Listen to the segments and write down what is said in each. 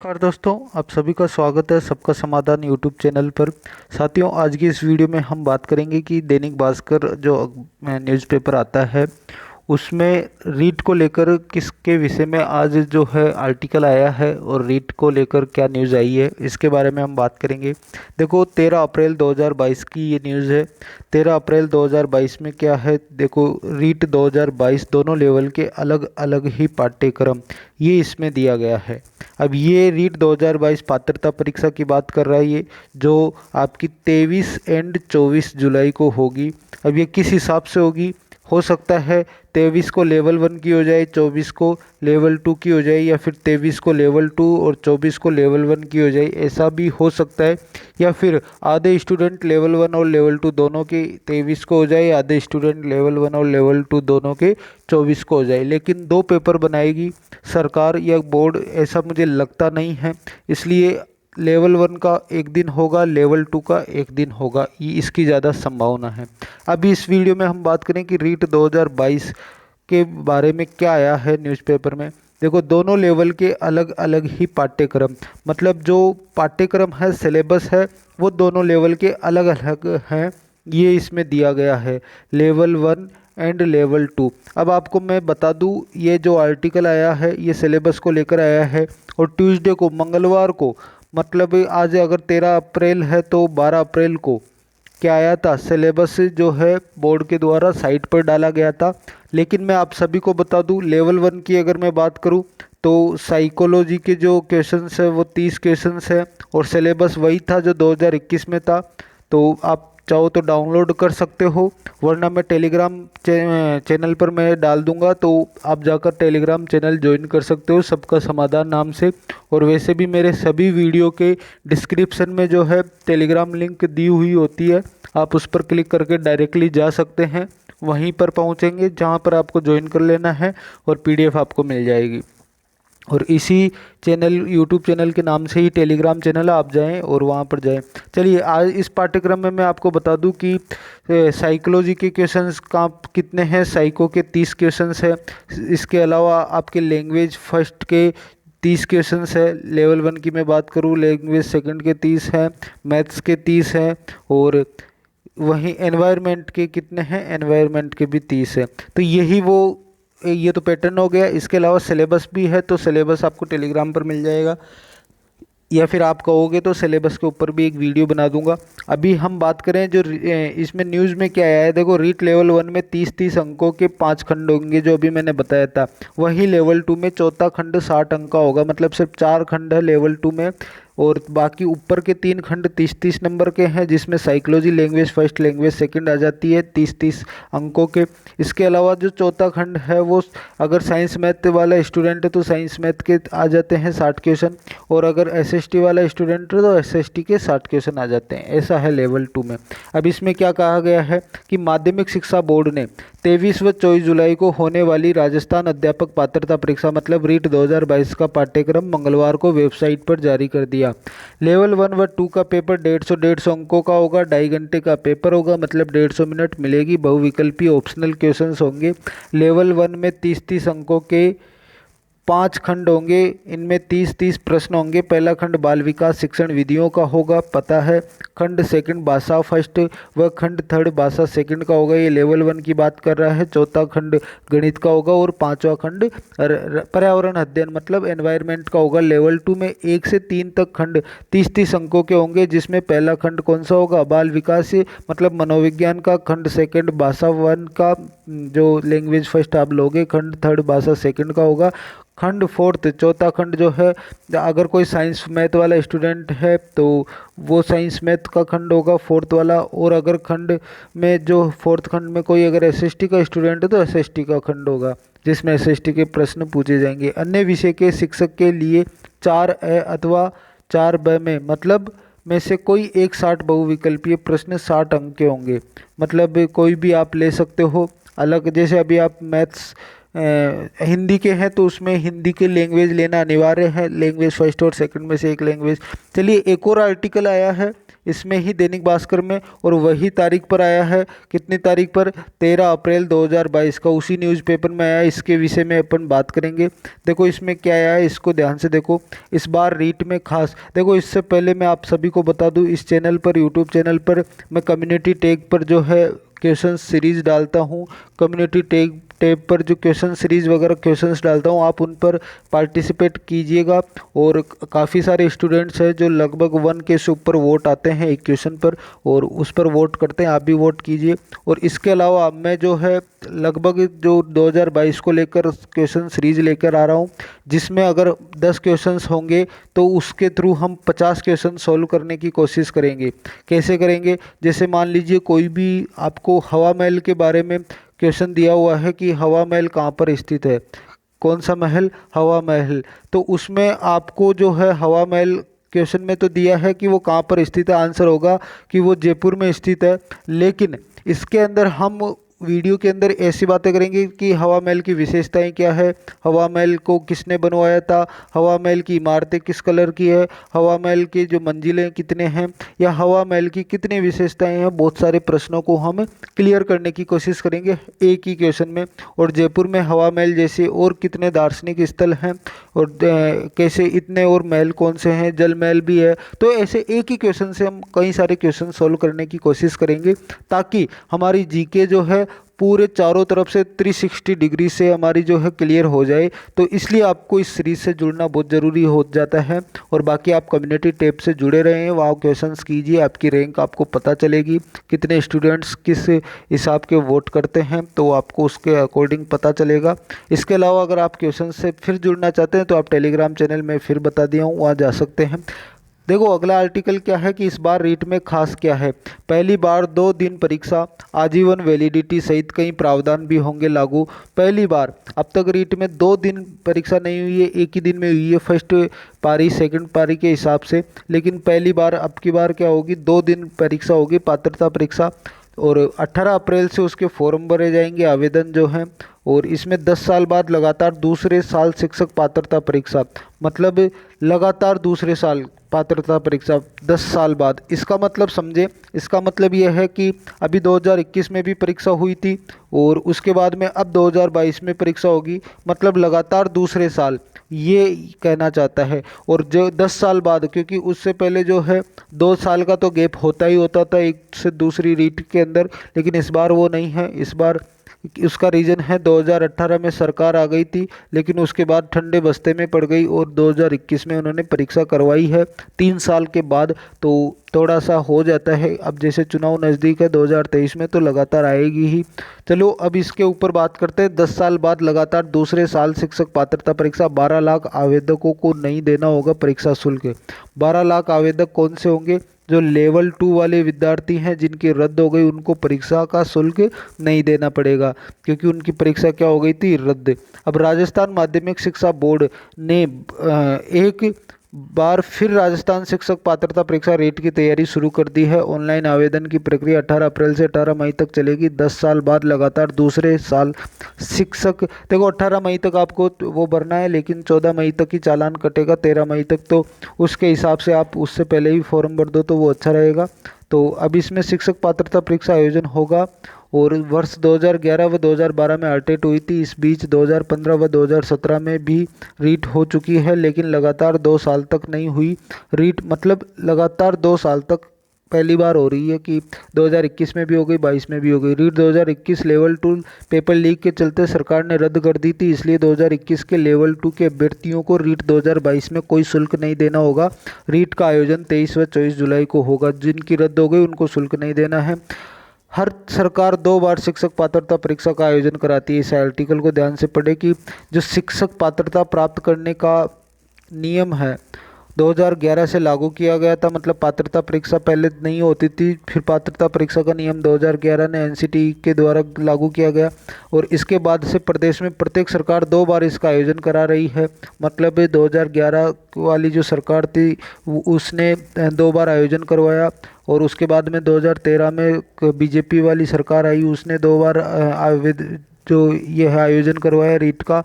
नमस्कार दोस्तों, आप सभी का स्वागत है सबका समाधान यूट्यूब चैनल पर। साथियों, आज की इस वीडियो में हम बात करेंगे कि दैनिक भास्कर जो न्यूज़पेपर आता है उसमें रीट को लेकर किसके विषय में आज जो है आर्टिकल आया है और रीट को लेकर क्या न्यूज़ आई है इसके बारे में हम बात करेंगे। देखो, 13 अप्रैल 2022 की ये न्यूज़ है। 13 अप्रैल 2022 में क्या है, देखो रीट 2022 दोनों लेवल के अलग अलग ही पाठ्यक्रम ये इसमें दिया गया है। अब ये रीट 2022 पात्रता परीक्षा की बात कर रहा है, ये जो आपकी 23 एंड 24 जुलाई को होगी। अब ये किस हिसाब से होगी, हो सकता है 23 को लेवल 1 की हो जाए, 24 को लेवल 2 की हो जाए, या फिर 23 को लेवल 2 और 24 को लेवल 1 की हो जाए, ऐसा भी हो सकता है। या फिर आधे स्टूडेंट लेवल 1 और लेवल 2 दोनों के 23 को हो जाए, आधे स्टूडेंट लेवल 1 और लेवल 2 दोनों के 24 को हो जाए। लेकिन दो पेपर बनाएगी सरकार या बोर्ड, ऐसा मुझे लगता नहीं है। इसलिए लेवल 1 का एक दिन होगा, लेवल 2 का एक दिन होगा, ये इसकी ज़्यादा संभावना है। अभी इस वीडियो में हम बात करें कि रीट 2022 के बारे में क्या आया है न्यूज़पेपर में। देखो, दोनों लेवल के अलग अलग ही पाठ्यक्रम, मतलब जो पाठ्यक्रम है, सिलेबस है, वो दोनों लेवल के अलग अलग हैं। ये इसमें दिया गया है लेवल 1 एंड लेवल 2। अब आपको मैं बता दूं, ये जो आर्टिकल आया है ये सिलेबस को लेकर आया है, और ट्यूसडे को, मंगलवार को, मतलब आज अगर 13 अप्रैल है तो 12 अप्रैल को क्या आया था, सिलेबस जो है बोर्ड के द्वारा साइट पर डाला गया था। लेकिन मैं आप सभी को बता दूं, लेवल 1 की अगर मैं बात करूं तो साइकोलॉजी के जो क्वेश्चंस है वो 30 क्वेश्चंस है, और सिलेबस वही था जो 2021 में था। तो आप चाहो तो डाउनलोड कर सकते हो, वरना मैं टेलीग्राम चैनल पर मैं डाल दूंगा, तो आप जाकर टेलीग्राम चैनल ज्वाइन कर सकते हो सबका समाधान नाम से। और वैसे भी मेरे सभी वीडियो के डिस्क्रिप्शन में जो है टेलीग्राम लिंक दी हुई होती है, आप उस पर क्लिक करके डायरेक्टली जा सकते हैं, वहीं पर पहुंचेंगे जहां पर आपको ज्वाइन कर लेना है और पीडीएफ आपको मिल जाएगी। और इसी चैनल, यूट्यूब चैनल के नाम से ही टेलीग्राम चैनल, आप जाएं और वहाँ पर जाएं। चलिए, आज इस पाठ्यक्रम में मैं आपको बता दूं कि साइकोलॉजी के क्वेश्चंस का कितने हैं। साइको के 30 क्वेश्चंस है। इसके अलावा आपके लैंग्वेज फर्स्ट के 30 क्वेश्चंस है। लेवल 1 की मैं बात करूँ, लैंग्वेज सेकंड के 30 हैं, मैथ्स के 30 हैं, और वहीं एनवायरनमेंट के कितने हैं, एनवायरनमेंट के भी 30 है। तो यही वो, ये तो पैटर्न हो गया। इसके अलावा सिलेबस भी है, तो सिलेबस आपको टेलीग्राम पर मिल जाएगा, या फिर आप कहोगे तो सिलेबस के ऊपर भी एक वीडियो बना दूंगा। अभी हम बात करें जो इसमें न्यूज़ में क्या आया है। देखो, रीट लेवल 1 में 30-30 अंकों के 5 खंड होंगे, जो अभी मैंने बताया था। वही लेवल 2 में चौथा खंड 60 अंक का होगा, मतलब सिर्फ 4 खंड है लेवल 2 में, और बाकी ऊपर के 3 खंड 30-30 नंबर के हैं, जिसमें psychology, language first, language second आ जाती है 30-30 अंकों के। इसके अलावा जो चौथा खंड है वो, अगर साइंस मैथ वाला स्टूडेंट है तो साइंस मैथ के आ जाते हैं 60 क्वेश्चन, और अगर एसएसटी वाला स्टूडेंट है तो एसएसटी के 60 क्वेश्चन आ जाते हैं। ऐसा है लेवल 2 में। अब इसमें क्या कहा गया है कि माध्यमिक शिक्षा बोर्ड ने 23 व 24 जुलाई को होने वाली राजस्थान अध्यापक पात्रता परीक्षा, मतलब रीट 2022 का पाठ्यक्रम मंगलवार को वेबसाइट पर जारी कर दिया। लेवल 1 व 2 का पेपर 150 अंकों का होगा, 2.5 घंटे का पेपर होगा, मतलब 150 मिनट मिलेगी। बहुविकल्पी ऑप्शनल क्वेश्चंस होंगे। लेवल 1 में 30-30 अंकों के 5 खंड होंगे, इनमें 30-30 प्रश्न होंगे। पहला खंड बाल विकास शिक्षण विधियों का होगा, पता है। खंड सेकंड भाषा फर्स्ट व खंड थर्ड भाषा सेकंड का होगा, ये लेवल 1 की बात कर रहा है। चौथा खंड गणित का होगा, और पांचवा खंड पर्यावरण अध्ययन मतलब एनवायरनमेंट का होगा। लेवल 2 में 1 से 3 तक खंड 30-30 अंकों के होंगे, जिसमें पहला खंड कौन सा होगा, बाल विकास मतलब मनोविज्ञान का। खंड सेकंड भाषा 1 का, जो लैंग्वेज फर्स्ट आप लोगे। खंड थर्ड भाषा सेकंड का होगा। खंड फोर्थ, चौथा खंड जो है, अगर कोई साइंस मैथ वाला स्टूडेंट है तो वो साइंस मैथ का खंड होगा फोर्थ वाला। और अगर खंड में, जो फोर्थ खंड में कोई अगर एसएसटी का स्टूडेंट है तो एसएसटी का खंड होगा, जिसमें एसएसटी के प्रश्न पूछे जाएंगे। अन्य विषय के शिक्षक के लिए 4A अथवा 4B में, मतलब में से कोई एक 60 बहुविकल्पीय प्रश्न 60 अंक के होंगे, मतलब कोई भी आप ले सकते हो अलग। जैसे अभी आप मैथ्स हिंदी के हैं तो उसमें हिंदी के लैंग्वेज लेना अनिवार्य है, लैंग्वेज फर्स्ट और सेकंड में से एक लैंग्वेज। चलिए, एक और आर्टिकल आया है, इसमें ही दैनिक भास्कर में, और वही तारीख पर आया है। कितनी तारीख पर? 13 अप्रैल 2022 का उसी न्यूज़पेपर में आया। इसके विषय में अपन बात करेंगे। देखो इसमें क्या आया है, इसको ध्यान से देखो। इस बार रीट में खास, देखो इससे पहले मैं आप सभी को बता दूं, इस चैनल पर, यूट्यूब चैनल पर मैं कम्युनिटी टैग पर जो है क्वेश्चन सीरीज डालता हूं। कम्युनिटी टैब पर जो क्वेश्चन सीरीज वगैरह क्वेश्चंस डालता हूं, आप उन पर पार्टिसिपेट कीजिएगा। और काफ़ी सारे स्टूडेंट्स हैं जो लगभग 1K से ऊपर वोट आते हैं एक क्वेश्चन पर, और उस पर वोट करते हैं। आप भी वोट कीजिए। और इसके अलावा मैं जो है लगभग जो 2022 को लेकर क्वेश्चन सीरीज लेकर आ रहा हूं, जिसमें अगर 10 क्वेश्चंस होंगे तो उसके थ्रू हम 50 क्वेश्चन सॉल्व करने की कोशिश करेंगे। कैसे करेंगे? जैसे मान लीजिए कोई भी आपको हवा महल के बारे में क्वेश्चन दिया हुआ है कि हवा महल कहाँ पर स्थित है। कौन सा महल? हवा महल। तो उसमें आपको जो है हवा महल क्वेश्चन में तो दिया है कि वो कहाँ पर स्थित है। आंसर होगा कि वो जयपुर में स्थित है। लेकिन इसके अंदर हम वीडियो के अंदर ऐसी बातें करेंगे कि हवा महल की विशेषताएं क्या है, हवा महल को किसने बनवाया था, हवा महल की इमारतें किस कलर की है, हवा महल की जो मंजिलें कितने हैं, या हवा महल की कितनी विशेषताएं हैं। बहुत सारे प्रश्नों को हम क्लियर करने की कोशिश करेंगे एक ही क्वेश्चन में। और जयपुर में हवा महल जैसे और कितने दार्शनिक स्थल हैं, और कैसे इतने और महल कौन से हैं, जल महल भी है। तो ऐसे एक ही क्वेश्चन से हम कई सारे क्वेश्चन सॉल्व करने की कोशिश करेंगे, ताकि हमारी जीके जो है पूरे चारों तरफ से 360 डिग्री से हमारी जो है क्लियर हो जाए। तो इसलिए आपको इस सीरीज से जुड़ना बहुत ज़रूरी हो जाता है। और बाकी आप कम्युनिटी टैब से जुड़े रहें, वहाँ क्वेश्चंस कीजिए, आपकी रैंक आपको पता चलेगी, कितने स्टूडेंट्स किस हिसाब के वोट करते हैं, तो आपको उसके अकॉर्डिंग पता चलेगा। इसके अलावा अगर आप क्वेश्चन से फिर जुड़ना चाहते हैं तो आप टेलीग्राम चैनल में फिर बता दिया हूँ, वहाँ जा सकते हैं। देखो अगला आर्टिकल क्या है कि इस बार रीट में खास क्या है। पहली बार 2 दिन परीक्षा, आजीवन वैलिडिटी सहित कई प्रावधान भी होंगे लागू। पहली बार, अब तक रीट में 2 दिन परीक्षा नहीं हुई है, एक ही दिन में हुई है, फर्स्ट पारी सेकंड पारी के हिसाब से। लेकिन पहली बार अब की बार क्या होगी, 2 दिन परीक्षा होगी, पात्रता परीक्षा। और 18 अप्रैल से उसके फॉर्म भरे जाएंगे, आवेदन जो हैं। और इसमें 10 साल बाद लगातार दूसरे साल शिक्षक पात्रता परीक्षा, मतलब लगातार दूसरे साल पात्रता परीक्षा 10 साल बाद। इसका मतलब समझे, इसका मतलब यह है कि अभी 2021 में भी परीक्षा हुई थी, और उसके बाद में अब 2022 में परीक्षा होगी, मतलब लगातार दूसरे साल, ये कहना चाहता है। और जो 10 साल बाद, क्योंकि उससे पहले जो है 2 साल का तो गैप होता ही होता था एक से दूसरी रीट के अंदर, लेकिन इस बार वो नहीं है। इस बार उसका रीज़न है 2018 में सरकार आ गई थी, लेकिन उसके बाद ठंडे बस्ते में पड़ गई, और 2021 में उन्होंने परीक्षा करवाई है 3 साल के बाद। तो थोड़ा सा हो जाता है, अब जैसे चुनाव नज़दीक है 2023 में, तो लगातार आएगी ही। चलो अब इसके ऊपर बात करते हैं। 10 साल बाद लगातार दूसरे साल शिक्षक पात्रता परीक्षा, 12 लाख आवेदकों को नहीं देना होगा परीक्षा शुल्क। 12 लाख आवेदक कौन से होंगे? जो लेवल 2 वाले विद्यार्थी हैं जिनकी रद्द हो गई, उनको परीक्षा का शुल्क नहीं देना पड़ेगा, क्योंकि उनकी परीक्षा क्या हो गई थी, रद्द। अब राजस्थान माध्यमिक शिक्षा बोर्ड ने एक बार फिर राजस्थान शिक्षक पात्रता परीक्षा रेट की तैयारी शुरू कर दी है। ऑनलाइन आवेदन की प्रक्रिया 18 अप्रैल से 18 मई तक चलेगी। 10 साल बाद लगातार दूसरे साल शिक्षक, देखो 18 मई तक आपको वो भरना है, लेकिन 14 मई तक ही चालान कटेगा, 13 मई तक। तो उसके हिसाब से आप उससे पहले ही फॉर्म भर दो तो वो अच्छा रहेगा। तो अब इसमें शिक्षक पात्रता परीक्षा आयोजन होगा। और वर्ष 2011 व 2012 में आरटेट हुई थी। इस बीच 2015 व 2017 में भी रीट हो चुकी है, लेकिन लगातार 2 साल तक नहीं हुई रीट, मतलब लगातार 2 साल तक पहली बार हो रही है कि 2021 में भी हो गई, 22 में भी हो गई रीट। 2021 लेवल 2 पेपर लीक के चलते सरकार ने रद्द कर दी थी, इसलिए 2021 के लेवल 2 के अभ्यर्थियों को रीट 2022 में कोई शुल्क नहीं देना होगा। रीट का आयोजन 23 व 24 जुलाई को होगा। जिनकी रद्द हो गई उनको शुल्क नहीं देना है। हर सरकार 2 बार शिक्षक पात्रता परीक्षा का आयोजन कराती है। इस आर्टिकल को ध्यान से पढ़े कि जो शिक्षक पात्रता प्राप्त करने का नियम है 2011 से लागू किया गया था, मतलब पात्रता परीक्षा पहले नहीं होती थी, फिर पात्रता परीक्षा का नियम 2011 ने एनसीटी के द्वारा लागू किया गया। और इसके बाद से प्रदेश में प्रत्येक सरकार 2 बार इसका आयोजन करा रही है। मतलब 2011 वाली जो सरकार थी उसने 2 बार आयोजन करवाया, और उसके बाद में 2013 में बीजेपी वाली सरकार आई, उसने 2 बार जो यह आयोजन करवाया रीट का।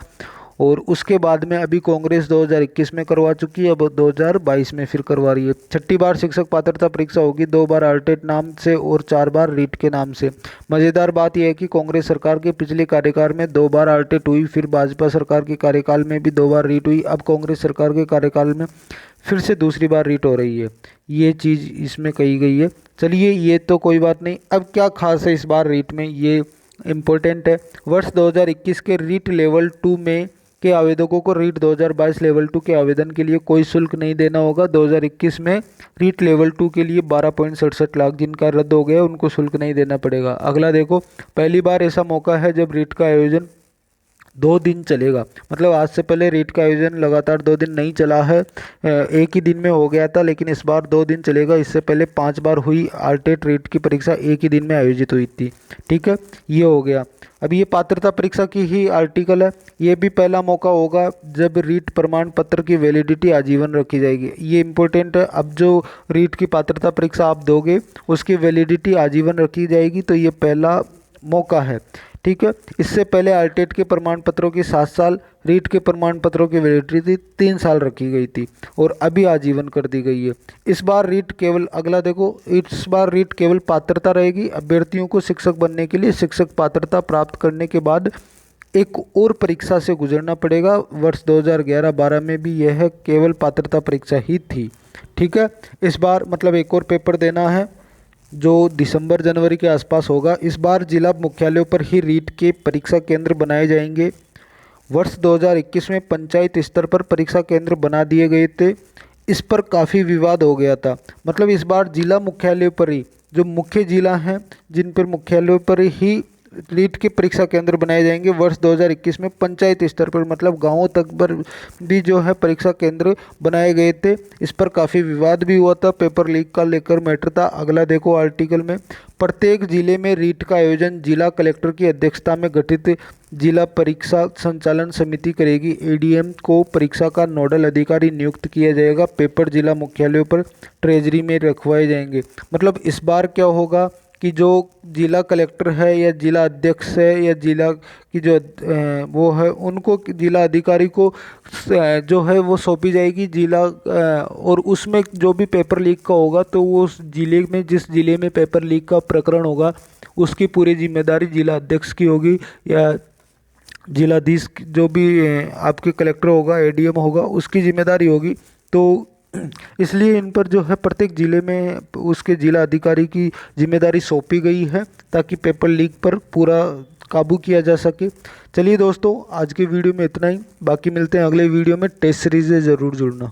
और उसके बाद में अभी कांग्रेस 2021 में करवा चुकी है, अब 2022 में फिर करवा रही है। 6ठी बार शिक्षक पात्रता परीक्षा होगी, 2 बार आरटेट नाम से और 4 बार रीट के नाम से। मज़ेदार बात यह है कि कांग्रेस सरकार के पिछले कार्यकाल में 2 बार आरटेट हुई, फिर भाजपा सरकार के कार्यकाल में भी 2 बार रीट हुई, अब कांग्रेस सरकार के कार्यकाल में फिर से दूसरी बार रीट हो रही है। ये चीज़ इसमें कही गई है। चलिए ये तो कोई बात नहीं, अब क्या खास है इस बार रीट में, ये इम्पोर्टेंट है। वर्ष 2021 के रीट लेवल 2 में के आवेदकों को रीट 2022 लेवल 2 के आवेदन के लिए कोई शुल्क नहीं देना होगा। 2021 में रीट लेवल 2 के लिए 12.67 लाख जिनका रद्द हो गया उनको शुल्क नहीं देना पड़ेगा। अगला देखो, पहली बार ऐसा मौका है जब रीट का आयोजन 2 दिन चलेगा। मतलब आज से पहले रीट का आयोजन लगातार 2 दिन नहीं चला है, एक ही दिन में हो गया था, लेकिन इस बार 2 दिन चलेगा। इससे पहले 5 बार हुई आरटेट रीट की परीक्षा एक ही दिन में आयोजित हुई थी। ठीक है, ये हो गया। अब ये पात्रता परीक्षा की ही आर्टिकल है। ये भी पहला मौका होगा जब रीट प्रमाण पत्र की वैलिडिटी आजीवन रखी जाएगी। ये इंपॉर्टेंट है। अब जो रीट की पात्रता परीक्षा आप दोगे उसकी वैलिडिटी आजीवन रखी जाएगी, तो ये पहला मौका है। ठीक है, इससे पहले आरटेट के प्रमाण पत्रों की 7 साल, रीट के प्रमाण पत्रों की वैलिडिटी 3 साल रखी गई थी और अभी आजीवन कर दी गई है। इस बार रीट केवल, अगला देखो, इस बार रीट केवल पात्रता रहेगी। अभ्यर्थियों को शिक्षक बनने के लिए शिक्षक पात्रता प्राप्त करने के बाद एक और परीक्षा से गुजरना पड़ेगा। वर्ष 2011-12 में भी यह केवल पात्रता परीक्षा ही थी। ठीक है, इस बार मतलब एक और पेपर देना है जो दिसंबर जनवरी के आसपास होगा। इस बार जिला मुख्यालयों पर ही रीट के परीक्षा केंद्र बनाए जाएंगे। वर्ष 2021 में पंचायत स्तर पर परीक्षा केंद्र बना दिए गए थे, इस पर काफ़ी विवाद हो गया था। मतलब इस बार जिला मुख्यालयों पर ही, जो मुख्य जिला हैं जिन पर मुख्यालयों पर ही रीट के परीक्षा केंद्र बनाए जाएंगे। वर्ष 2021 में पंचायत स्तर पर मतलब गांवों तक पर भी जो है परीक्षा केंद्र बनाए गए थे। इस पर काफ़ी विवाद भी हुआ था, पेपर लीक का लेकर मैटर था। अगला देखो आर्टिकल में, प्रत्येक जिले में रीट का आयोजन जिला कलेक्टर की अध्यक्षता में गठित जिला परीक्षा संचालन समिति करेगी। एडीएम को परीक्षा का नोडल अधिकारी नियुक्त किया जाएगा। पेपर जिला मुख्यालयों पर ट्रेजरी में रखवाए जाएंगे। मतलब इस बार क्या होगा कि जो जिला कलेक्टर है या जिला अध्यक्ष है या जिला की जो वो है, उनको जिला अधिकारी को जो है वो सौंपी जाएगी जिला, और उसमें जो भी पेपर लीक का होगा तो वो उस जिले में, जिस जिले में पेपर लीक का प्रकरण होगा उसकी पूरी जिम्मेदारी जिला अध्यक्ष की होगी या जिलाधीश जो भी आपके कलेक्टर होगा, एडीएम होगा, उसकी जिम्मेदारी होगी। तो इसलिए इन पर जो है प्रत्येक ज़िले में उसके जिला अधिकारी की जिम्मेदारी सौंपी गई है ताकि पेपर लीक पर पूरा काबू किया जा सके। चलिए दोस्तों, आज के वीडियो में इतना ही, बाकी मिलते हैं अगले वीडियो में। टेस्ट सीरीज से ज़रूर जुड़ना।